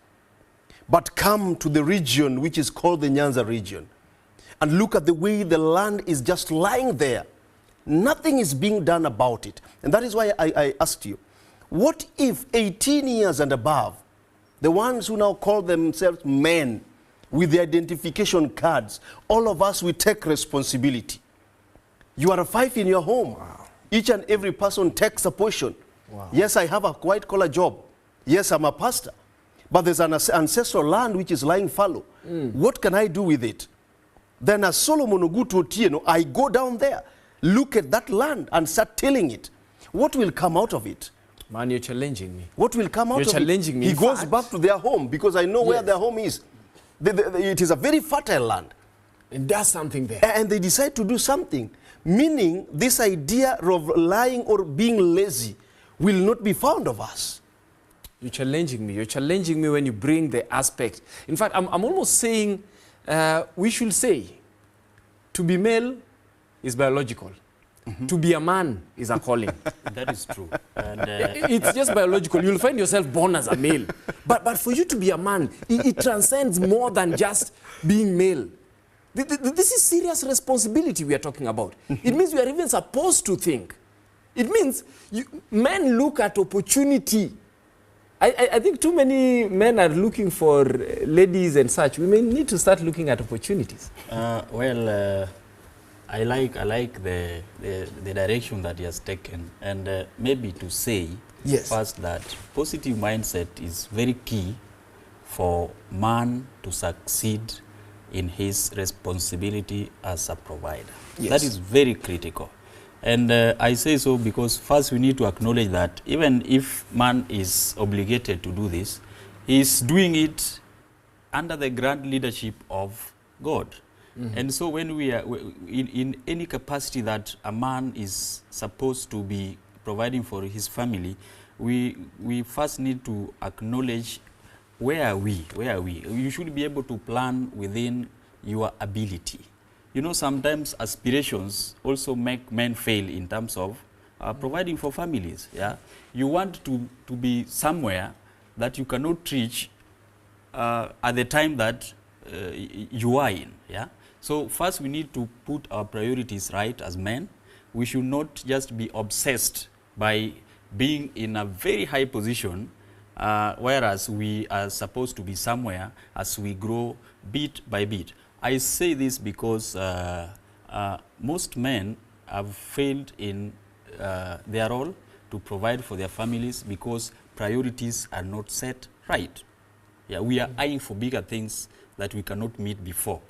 Speaker 1: But come to the region which is called the Nyanza region and look at the way the land is just lying there. Nothing is being done about it. And that is why I asked you, what if 18 years and above, the ones who now call themselves men with the identification cards, all of us, we take responsibility. You are a five in your home. Wow. Each and every person takes a portion. Wow. Yes, I have a white-collar job. Yes, I'm a pastor. But there's an ancestral land which is lying fallow. What can I do with it? Then as Solomon Ogutu Otieno, I go down there, look at that land and start tilling it. What will come out of it?
Speaker 2: Man, you're challenging me.
Speaker 1: What will come out of it?
Speaker 2: You're challenging me.
Speaker 1: He goes back to their home because I know where their home is. It is a very fertile land.
Speaker 2: And does something there.
Speaker 1: And they decide to do something. Meaning this idea of lying or being lazy will not be found of us.
Speaker 2: You're challenging me. You're challenging me when you bring the aspect. In fact, I'm almost saying we should say to be male is biological. To be a man is a calling.
Speaker 6: That is true. And,
Speaker 2: it's just biological. You'll find yourself born as a male. But for you to be a man, it transcends more than just being male. This is serious responsibility we are talking about. It means we are even supposed to think. It means men look at opportunity. I think too many men are looking for ladies and such. We may need to start looking at opportunities.
Speaker 6: I like the direction that he has taken, and maybe to say
Speaker 2: Yes.
Speaker 6: First, that positive mindset is very key for man to succeed in his responsibility as a provider.
Speaker 2: Yes.
Speaker 6: That is very critical. And I say so because first we need to acknowledge that even if man is obligated to do this, he is doing it under the grand leadership of God. And so when we are in any capacity that a man is supposed to be providing for his family, we first need to acknowledge where are we? You should be able to plan within your ability. You know, sometimes aspirations also make men fail in terms of providing for families. Yeah, you want to be somewhere that you cannot reach at the time that you are in. Yeah. So first we need to put our priorities right as men. We should not just be obsessed by being in a very high position, whereas we are supposed to be somewhere as we grow bit by bit. I say this because most men have failed in their role to provide for their families because priorities are not set right. Yeah, we are eyeing for bigger things that we cannot meet before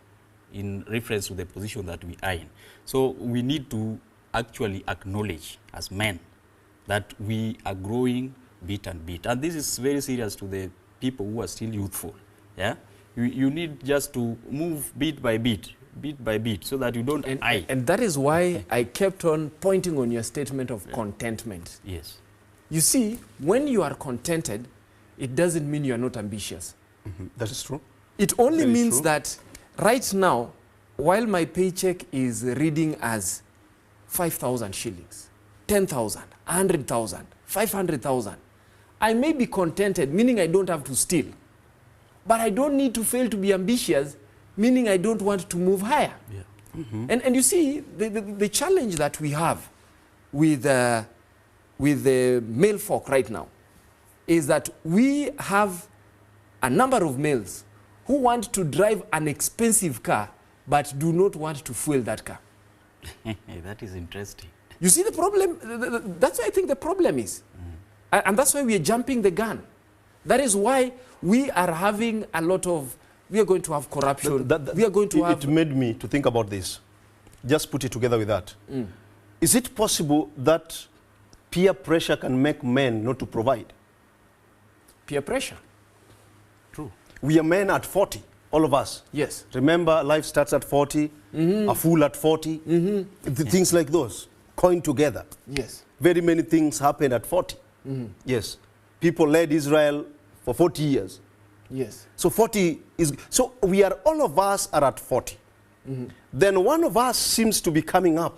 Speaker 6: in reference to the position that we are in. So we need to actually acknowledge as men that we are growing bit and bit. And this is very serious to the people who are still youthful. Yeah? You need just to move bit by bit, so that you don't eye.
Speaker 2: And that is why I kept on pointing on your statement of contentment.
Speaker 6: Yes.
Speaker 2: You see, when you are contented, it doesn't mean you are not ambitious.
Speaker 1: That is true.
Speaker 2: It only means that right now, while my paycheck is reading as 5,000 shillings, 10,000, 100,000, 500,000, I may be contented, meaning I don't have to steal. But I don't need to fail to be ambitious, meaning I don't want to move higher.
Speaker 6: Yeah.
Speaker 2: And you see, the challenge that we have with the male folk right now is that we have a number of males who want to drive an expensive car but do not want to fuel that car.
Speaker 6: That is interesting.
Speaker 2: You see the problem? That's why I think the problem is. And that's why we are jumping the gun. That is why we are having a lot of, we are going to have corruption. We are going to have...
Speaker 1: It made me to think about this. Just put it together with that. Is it possible that peer pressure can make men not to provide?
Speaker 2: Peer pressure?
Speaker 1: True. We are men at 40, all of us.
Speaker 2: Yes.
Speaker 1: Remember, life starts at 40, a fool at 40, things like those, coined together.
Speaker 2: Yes.
Speaker 1: Very many things happened at 40. Yes. People led Israel for 40 years.
Speaker 2: Yes.
Speaker 1: So 40 is, so we are, all of us are at 40. Then one of us seems to be coming up.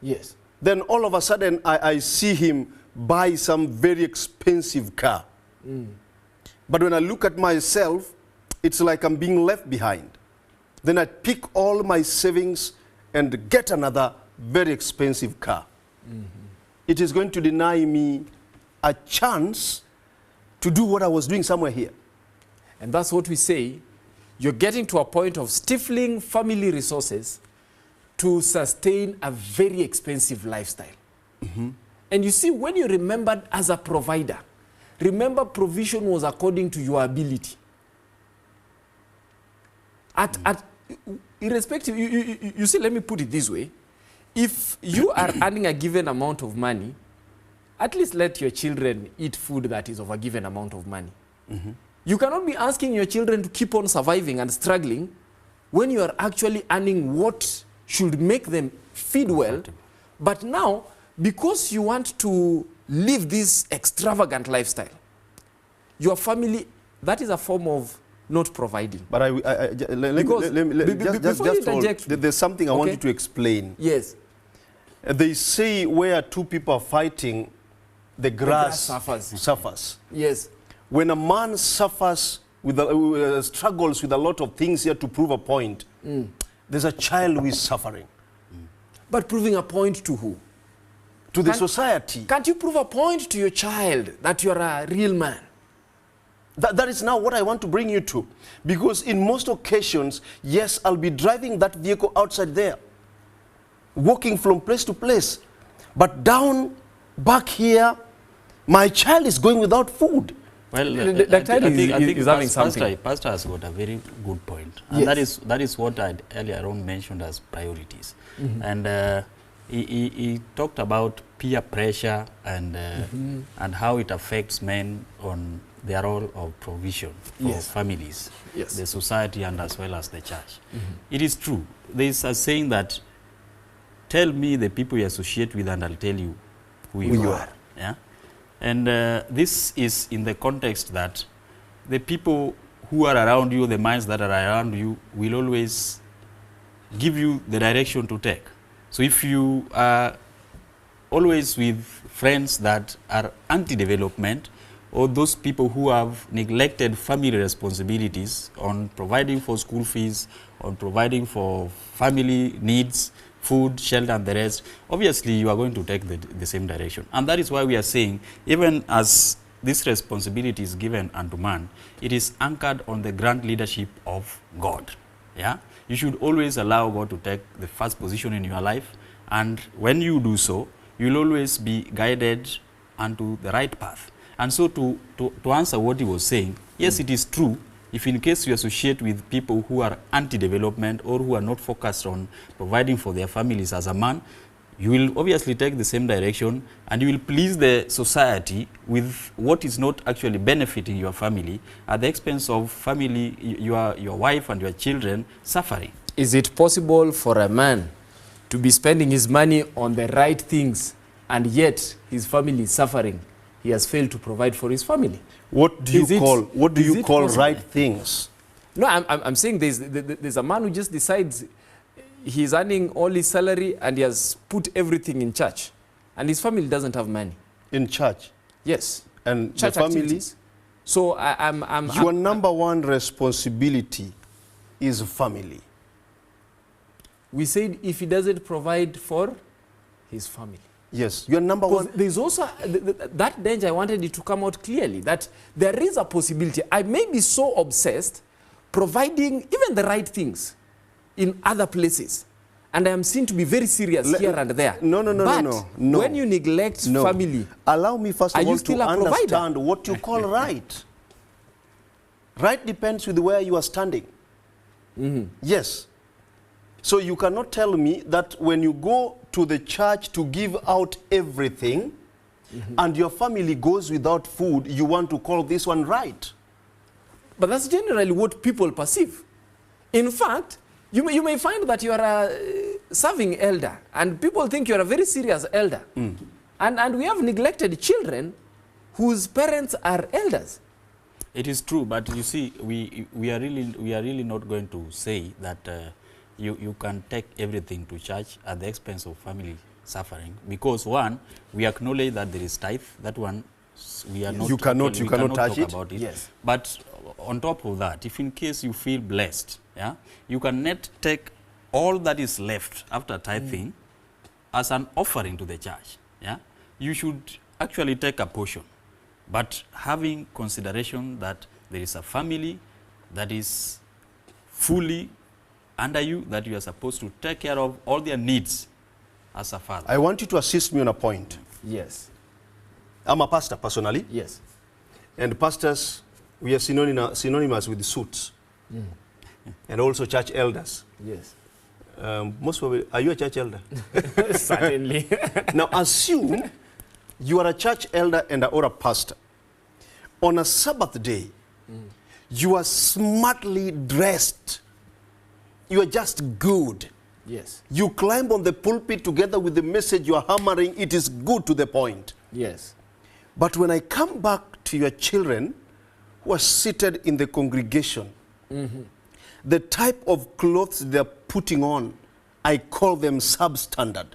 Speaker 2: Yes.
Speaker 1: Then all of a sudden I see him buy some very expensive car. But when I look at myself, it's like I'm being left behind. Then I pick all my savings and get another very expensive car. It is going to deny me a chance to do what I was doing somewhere here.
Speaker 2: And that's what we say. You're getting to a point of stifling family resources to sustain a very expensive lifestyle. And you see, when you remembered as a provider, remember provision was according to your ability. Irrespective, you see, let me put it this way. If you are earning a given amount of money, at least let your children eat food that is of a given amount of money. You cannot be asking your children to keep on surviving and struggling when you are actually earning what should make them feed well. But now, because you want to live this extravagant lifestyle, your family, that is a form of not providing.
Speaker 1: But there's something I want you to explain.
Speaker 2: Yes.
Speaker 1: They say where two people are fighting, the grass suffers.
Speaker 2: Yes.
Speaker 1: When a man suffers struggles with a lot of things here to prove a point, there's a child who is suffering.
Speaker 2: But proving a point to who?
Speaker 1: To the society.
Speaker 2: Can't you prove a point to your child that you're a real man?
Speaker 1: That is now what I want to bring you to. Because in most occasions, yes, I'll be driving that vehicle outside there, walking from place to place. But down back here, My child is going without food.
Speaker 6: Well,
Speaker 2: the child is having something.
Speaker 6: Pastor has got a very good point. And
Speaker 2: Yes.
Speaker 6: that is what I earlier on mentioned as priorities. And he talked about peer pressure and how it affects men on their role of provision for
Speaker 2: Yes.
Speaker 6: families,
Speaker 2: Yes.
Speaker 6: the society, and as well as the church. It is true. There is a saying that, tell me the people you associate with and I'll tell you who you are. Yeah? And this is in the context that the people who are around you, the minds that are around you, will always give you the direction to take. So if you are always with friends that are anti-development, or those people who have neglected family responsibilities on providing for school fees, on providing for family needs, food, shelter, and the rest, obviously you are going to take the same direction. And that is why we are saying, even as this responsibility is given unto man, it is anchored on the grand leadership of God. Yeah? You should always allow God to take the first position in your life, and when you do so, you will always be guided unto the right path. And so to answer what he was saying, yes, it is true. If in case you associate with people who are anti-development or who are not focused on providing for their families as a man, you will obviously take the same direction and you will please the society with what is not actually benefiting your family at the expense of family, your wife and your children suffering.
Speaker 2: Is it possible for a man to be spending his money on the right things and yet his family is suffering? He has failed to provide for his family.
Speaker 1: What do you call
Speaker 2: possible?
Speaker 1: right things?
Speaker 2: No, I'm saying there's a man who just decides he's earning all his salary and he has put everything in church, and his family doesn't have money.
Speaker 1: In church?
Speaker 2: Yes.
Speaker 1: And
Speaker 2: church
Speaker 1: the family?
Speaker 2: activities. So
Speaker 1: Your number one responsibility is family.
Speaker 2: We said if he doesn't provide for his family.
Speaker 1: Yes, your number one.
Speaker 2: There's also that danger. I wanted it to come out clearly that there is a possibility. I may be so obsessed providing even the right things in other places, and I am seen to be very serious here and there.
Speaker 1: No.
Speaker 2: But when you neglect family,
Speaker 1: allow me first of all to understand
Speaker 2: provider?
Speaker 1: what you call right. Right depends with where you are standing. Yes. So you cannot tell me that when you go to the church to give out everything and your family goes without food, you want to call this one right.
Speaker 2: But that's generally what people perceive. In fact, you may find that you are a serving elder and people think you are a very serious elder. And we have neglected children whose parents are elders.
Speaker 6: It is true, but you see, we are really not going to say that you can take everything to church at the expense of family suffering, because one, we acknowledge that there is tithe. That one we are not.
Speaker 1: You cannot touch it.
Speaker 6: About it.
Speaker 1: Yes.
Speaker 6: But on top of that, if in case you feel blessed, yeah, you can net take all that is left after tithing as an offering to the church. Yeah, you should actually take a portion, but having consideration that there is a family that is fully under you, that you are supposed to take care of all their needs as a father.
Speaker 1: I want you to assist me on a point.
Speaker 2: Yes.
Speaker 1: I'm a pastor personally.
Speaker 2: Yes.
Speaker 1: And pastors, we are synonymous with suits. And also church elders.
Speaker 2: Yes.
Speaker 1: Most probably, are you a church elder?
Speaker 2: Certainly.
Speaker 1: Now assume you are a church elder or a pastor. On a Sabbath day, you are smartly dressed. You are just good.
Speaker 2: Yes.
Speaker 1: You climb on the pulpit together with the message you are hammering. It is good to the point.
Speaker 2: Yes.
Speaker 1: But when I come back to your children who are seated in the congregation, the type of clothes they're putting on, I call them substandard.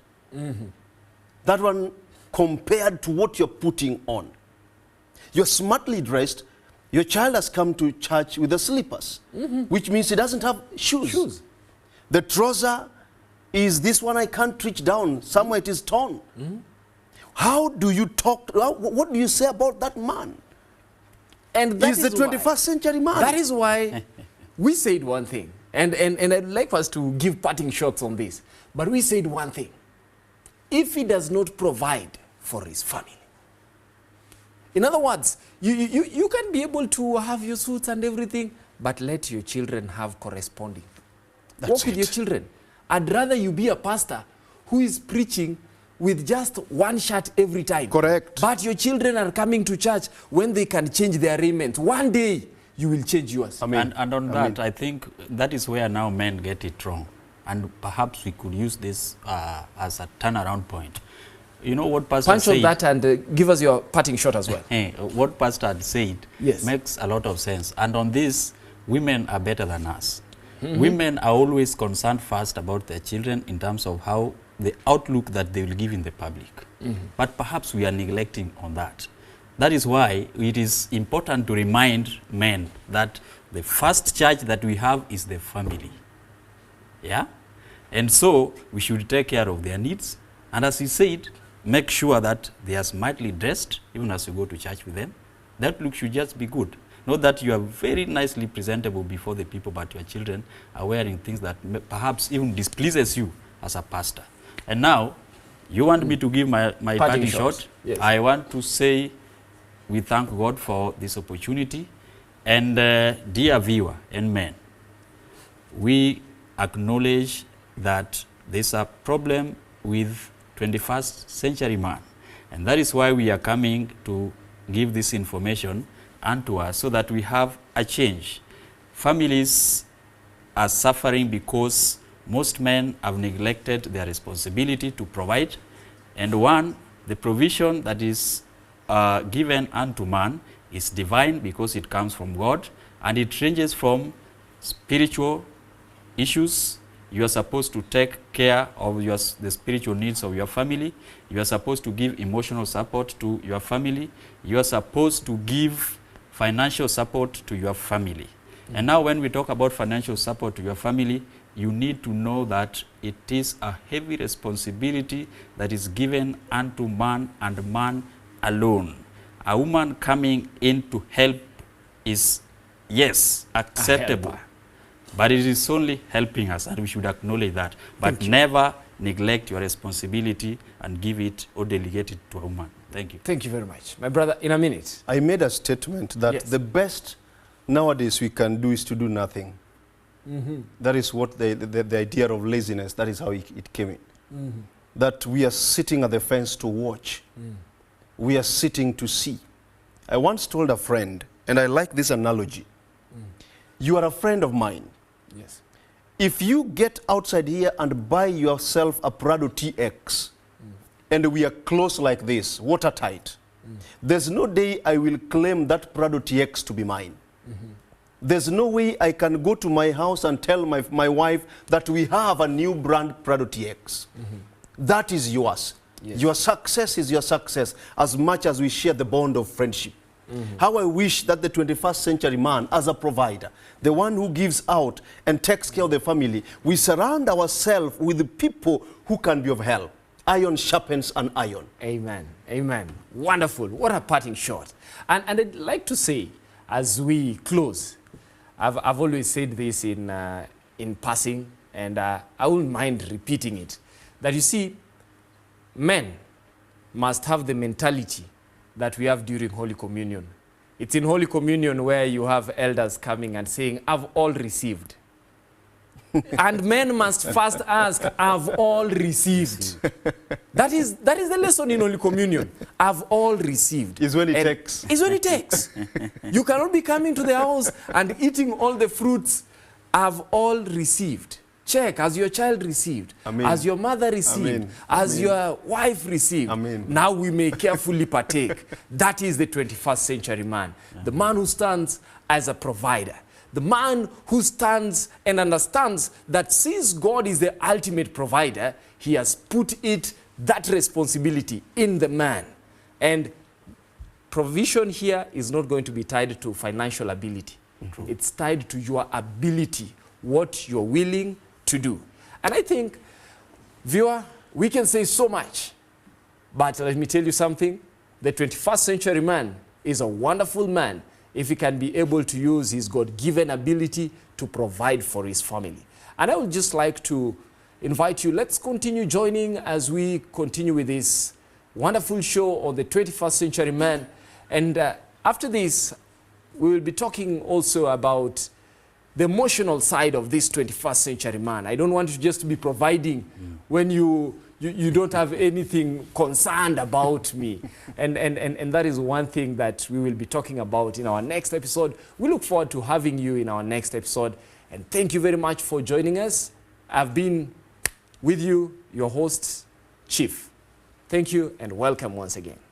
Speaker 1: That one compared to what you're putting on. You're smartly dressed. Your child has come to church with the slippers, which means he doesn't have shoes. The trouser is this one I can't reach down. Somewhere it is torn. How do you talk? What do you say about that man?
Speaker 2: And that
Speaker 1: He's the 21st century man.
Speaker 2: That is why we said one thing. And I'd like us to give parting shots on this. But we said one thing. If he does not provide for his family, In other words, you can be able to have your suits and everything, but let your children have corresponding. Walk with your children. I'd rather you be a pastor who is preaching with just one shirt every time.
Speaker 1: Correct.
Speaker 2: But your children are coming to church when they can change their raiment. One day, you will change yours.
Speaker 6: And on that, I think that is where now men get it wrong. And perhaps we could use this as a turnaround point. You know what Pastor
Speaker 2: Punch
Speaker 6: said?
Speaker 2: on that and give us your parting shot as well.
Speaker 6: What Pastor had said makes a lot of sense. And on this, women are better than us. Women are always concerned first about their children in terms of how the outlook that they will give in the public. But perhaps we are neglecting on that. That is why it is important to remind men that the first church that we have is the family. Yeah? And so we should take care of their needs. And as he said, make sure that they are smartly dressed, even as you go to church with them. That look should just be good. Not that you are very nicely presentable before the people, but your children are wearing things that perhaps even displeases you as a pastor. And now, you want me to give my parting shot?
Speaker 2: Yes.
Speaker 6: I want to say we thank God for this opportunity. And dear viewer and men, we acknowledge that there's a problem with 21st century man. And that is why we are coming to give this information unto us so that we have a change. Families are suffering because most men have neglected their responsibility to provide. And one, the provision that is given unto man is divine because it comes from God, and it ranges from spiritual issues. You are supposed to take care of the spiritual needs of your family. You are supposed to give emotional support to your family. You are supposed to give financial support to your family. And now when we talk about financial support to your family, you need to know that it is a heavy responsibility that is given unto man and man alone. A woman coming in to help is, yes, acceptable. But it is only helping us, and we should acknowledge that. But never neglect your responsibility and give it or delegate it to a woman. Thank you.
Speaker 2: Thank you very much. My brother, in a minute.
Speaker 1: I made a statement that the best nowadays we can do is to do nothing. That is what the idea of laziness, that is how it came in. That we are sitting at the fence to watch. We are sitting to see. I once told a friend, and I like this analogy. You are a friend of mine.
Speaker 2: Yes.
Speaker 1: If you get outside here and buy yourself a Prado TX, and we are close like this, watertight, there's no day I will claim that Prado TX to be mine. There's no way I can go to my house and tell my wife that we have a new brand Prado TX. That is yours.
Speaker 2: Yes.
Speaker 1: Your success is your success as much as we share the bond of friendship. How I wish that the 21st century man, as a provider, the one who gives out and takes care of the family, we surround ourselves with the people who can be of help. Iron sharpens an iron.
Speaker 2: Amen. Amen. Wonderful. What a parting shot. And I'd like to say, as we close, I've always said this in passing, and I wouldn't mind repeating it, that you see, men must have the mentality that we have during Holy Communion. It's in Holy Communion where you have elders coming and saying, I've all received. And men must first ask, I've all received. That is the lesson in Holy Communion. I've all received.
Speaker 1: Is when it takes.
Speaker 2: Is when it takes. You cannot be coming to the house and eating all the fruits. I've all received. Check, has your child received?
Speaker 1: Amen.
Speaker 2: Has your mother received?
Speaker 1: Amen.
Speaker 2: Has
Speaker 1: Amen.
Speaker 2: your wife received?
Speaker 1: Amen.
Speaker 2: Now we may carefully partake. That is the 21st century man. The man who stands as a provider. The man who stands and understands that since God is the ultimate provider, he has put that responsibility in the man. And provision here is not going to be tied to financial ability. It's tied to your ability, what you're willing to do. And I think, viewer, we can say so much, but let me tell you something. The 21st century man is a wonderful man if he can be able to use his God-given ability to provide for his family. And I would just like to invite you, let's continue joining as we continue with this wonderful show on the 21st century man. And after this, we will be talking also about the emotional side of this 21st century man. I don't want you just to be providing when you don't have anything concerned about me. And that is one thing that we will be talking about in our next episode. We look forward to having you in our next episode. And thank you very much for joining us. I've been with you, your host, Chief. Thank you and welcome once again.